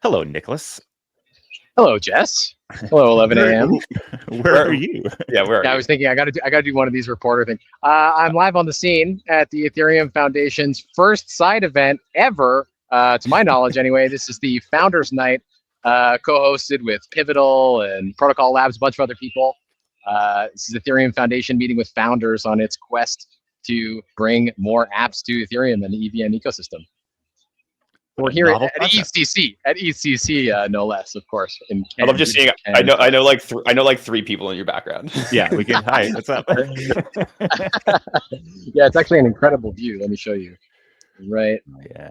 Hello, Nicholas. Hello, Jess. Hello, 11 a.m. Where are you? Yeah, where are you? I was thinking I got to do one of these reporter things. I'm live on the scene at the Ethereum Foundation's first side event ever, to my knowledge anyway. This is the Founders Night, co-hosted with Pivotal and Protocol Labs, a bunch of other people. This is Ethereum Foundation meeting with founders on its quest to bring more apps to Ethereum and the EVM ecosystem. We're here at ETH, no less, of course. I love just seeing. I know like three people in your background. Yeah, we can. Hi, what's up? Yeah, it's actually an incredible view. Let me show you. Right. Yeah.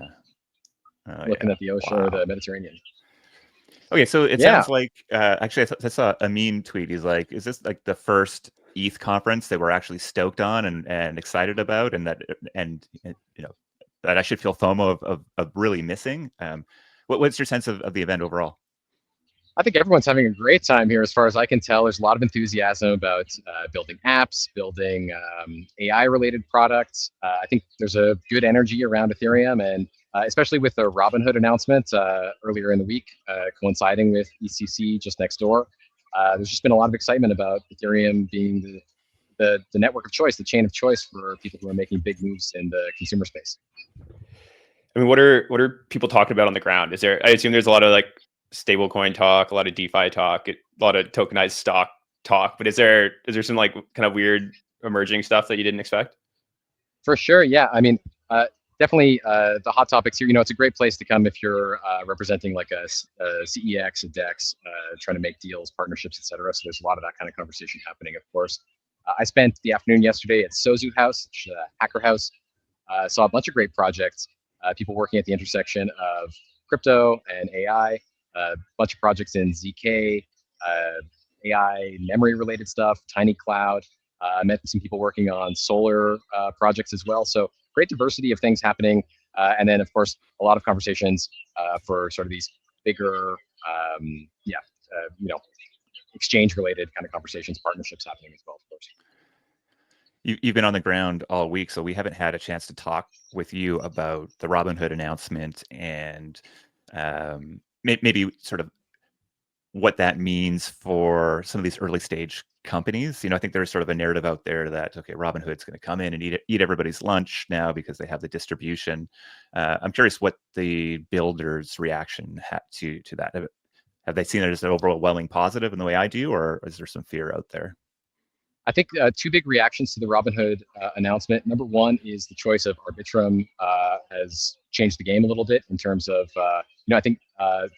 Looking at the ocean or the Mediterranean. Okay, so it sounds like actually I saw a meme tweet. He's like, "Is this like the first ETH conference that we're actually stoked on and excited about, and that I should feel FOMO of really missing?" What's your sense of the event overall? I think everyone's having a great time here, as far as I can tell. There's a lot of enthusiasm about building apps, building AI-related products. I think there's a good energy around Ethereum, and especially with the Robinhood announcement earlier in the week, coinciding with ECC just next door. There's just been a lot of excitement about Ethereum being the network of choice, the chain of choice for people who are making big moves in the consumer space. I mean, what are people talking about on the ground? Is there? I assume there's a lot of like stablecoin talk, a lot of DeFi talk, a lot of tokenized stock talk. But is there some like kind of weird emerging stuff that you didn't expect? For sure, yeah. I mean, definitely the hot topics here. It's a great place to come if you're representing like a CEX, a DEX, trying to make deals, partnerships, etc. So there's a lot of that kind of conversation happening, of course. I spent the afternoon yesterday at Sozu House, which is a hacker house. Saw a bunch of great projects, people working at the intersection of crypto and AI, a bunch of projects in ZK, AI memory-related stuff, Tiny Cloud. I met some people working on solar projects as well. So great diversity of things happening. And then, of course, a lot of conversations for sort of these bigger, exchange-related kind of conversations, partnerships happening as well, of course. You've been on the ground all week, so we haven't had a chance to talk with you about the Robinhood announcement and maybe sort of what that means for some of these early stage companies. I think there's sort of a narrative out there that, okay, Robinhood's going to come in and eat everybody's lunch now because they have the distribution. I'm curious what the builders' reaction to that. Have they seen it as an overwhelming positive in the way I do, or is there some fear out there? I think two big reactions to the Robinhood announcement. Number one is the choice of Arbitrum has changed the game a little bit in terms of, I think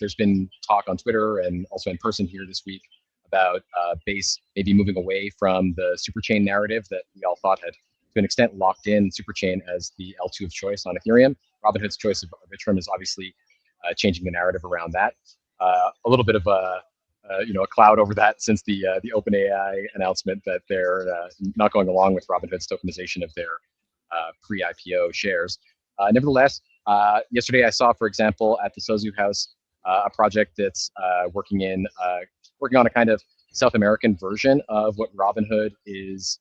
there's been talk on Twitter and also in person here this week about Base maybe moving away from the superchain narrative that we all thought had, to an extent, locked in superchain as the L2 of choice on Ethereum. Robinhood's choice of Arbitrum is obviously changing the narrative around that. A little bit of a cloud over that since the OpenAI announcement that they're not going along with Robinhood's tokenization of their pre-IPO shares. Nevertheless, yesterday I saw, for example, at the Sozu House, a project that's working on a kind of South American version of what Robinhood is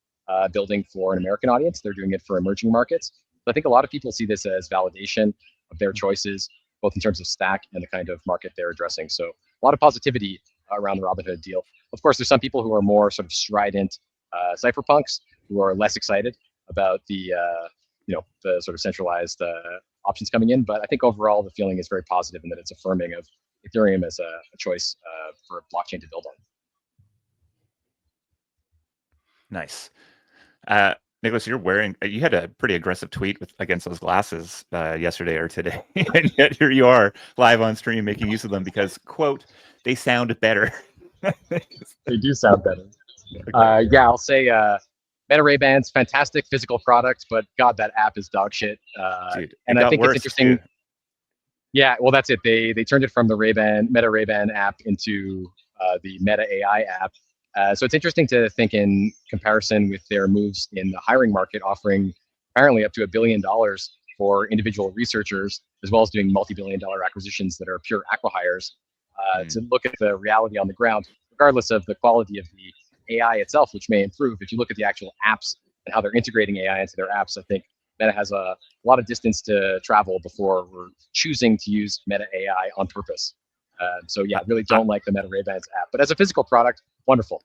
building for an American audience. They're doing it for emerging markets. So I think a lot of people see this as validation of their choices, both in terms of stack and the kind of market they're addressing. So a lot of positivity around the Robinhood deal. Of course, there's some people who are more sort of strident cypherpunks who are less excited about the sort of centralized options coming in. But I think overall the feeling is very positive in that it's affirming of Ethereum as a choice for a blockchain to build on. Nice. Nicholas, you had a pretty aggressive tweet against those glasses yesterday or today, and yet here you are live on stream making use of them because, quote, they sound better. They do sound better. Okay. I'll say Meta Ray-Bans, fantastic physical product, but God, that app is dog shit. Dude, and I think it's interesting. Too. Yeah, well, that's it. They turned it from the Meta Ray-Ban app into the Meta AI app. So it's interesting to think in comparison with their moves in the hiring market, offering apparently up to $1 billion for individual researchers, as well as doing multi-billion-dollar acquisitions that are pure acqui-hires, to look at the reality on the ground, regardless of the quality of the AI itself, which may improve. If you look at the actual apps and how they're integrating AI into their apps, I think Meta has a lot of distance to travel before we're choosing to use Meta AI on purpose. So yeah, really don't like the Meta Ray-Bans app. But as a physical product, wonderful.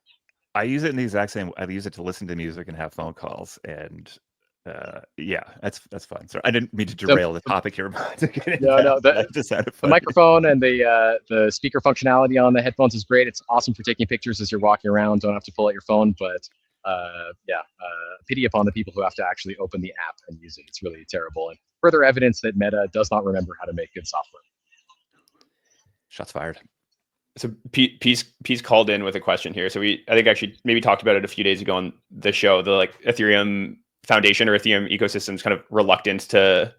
I use it in the exact same. I use it to listen to music and have phone calls, and yeah, that's fun. So I didn't mean to derail the topic here. No, the microphone and the speaker functionality on the headphones is great. It's awesome for taking pictures as you're walking around. Don't have to pull out your phone, but pity upon the people who have to actually open the app and use it. It's really terrible, and further evidence that Meta does not remember how to make good software. Shots fired. So Peace called in with a question here. So I think actually maybe talked about it a few days ago on the show. The like Ethereum Foundation or Ethereum ecosystem's kind of reluctance to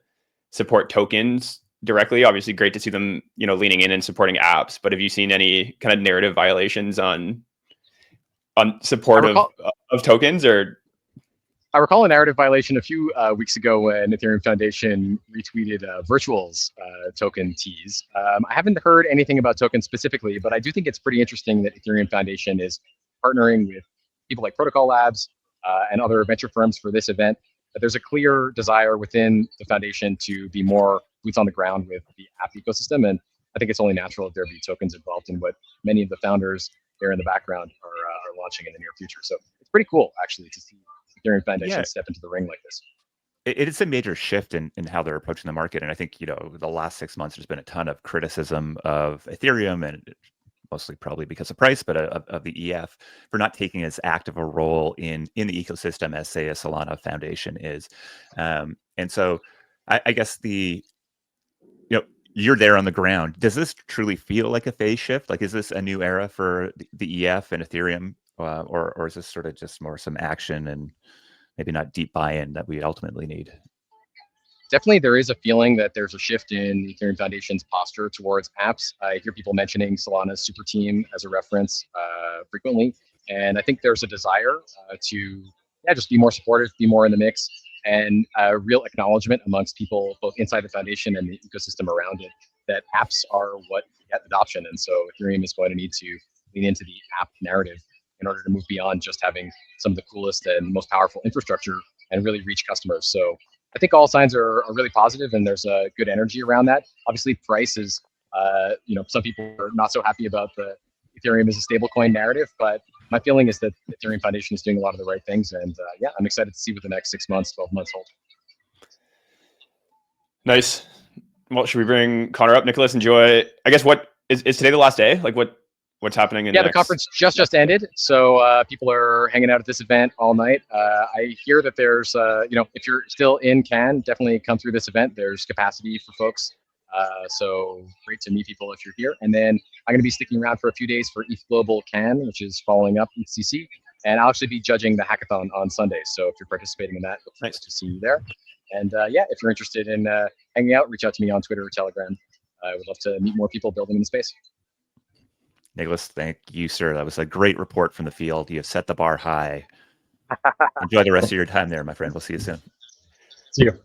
support tokens directly. Obviously, great to see them leaning in and supporting apps. But have you seen any kind of narrative violations on support of tokens? Or I recall a narrative violation a few weeks ago when Ethereum Foundation retweeted Virtual's token tease. I haven't heard anything about tokens specifically, but I do think it's pretty interesting that Ethereum Foundation is partnering with people like Protocol Labs and other venture firms for this event. But there's a clear desire within the foundation to be more boots on the ground with the app ecosystem, and I think it's only natural that there be tokens involved in what many of the founders there in the background are launching in the near future. So it's pretty cool, actually, to see Ethereum Foundation step into the ring like this. It is a major shift in how they're approaching the market. And I think, the last 6 months, there's been a ton of criticism of Ethereum, and mostly probably because of price, but of the ETH for not taking as active a role in the ecosystem as, say, a Solana Foundation is. And so I guess you're there on the ground. Does this truly feel like a phase shift? Like, is this a new era for the ETH and Ethereum? Or is this sort of just more some action and maybe not deep buy-in that we ultimately need? Definitely, there is a feeling that there's a shift in Ethereum Foundation's posture towards apps. I hear people mentioning Solana's super team as a reference frequently, and I think there's a desire to just be more supportive, be more in the mix, and a real acknowledgement amongst people both inside the foundation and the ecosystem around it that apps are what get adoption, and so Ethereum is going to need to lean into the app narrative in order to move beyond just having some of the coolest and most powerful infrastructure and really reach customers. So I think all signs are really positive, and there's a good energy around that. Obviously, price is, some people are not so happy about the Ethereum as a stablecoin narrative, but my feeling is that the Ethereum Foundation is doing a lot of the right things, and I'm excited to see what the next 6 months, 12 months hold. Nice. Well, should we bring Connor up? Nicholas, enjoy. I guess what is today the last day? Like what's happening? The conference just ended, so people are hanging out at this event all night. I hear that there's, if you're still in Cannes, definitely come through this event. There's capacity for folks, so great to meet people if you're here. And then I'm going to be sticking around for a few days for ETH Global Cannes, which is following up ETHCC, and I'll actually be judging the hackathon on Sunday. So if you're participating in that, nice to see you there. And if you're interested in hanging out, reach out to me on Twitter or Telegram. I would love to meet more people building in the space. Nicholas, thank you, sir. That was a great report from the field. You have set the bar high. Enjoy the rest of your time there, my friend. We'll see you soon. See you.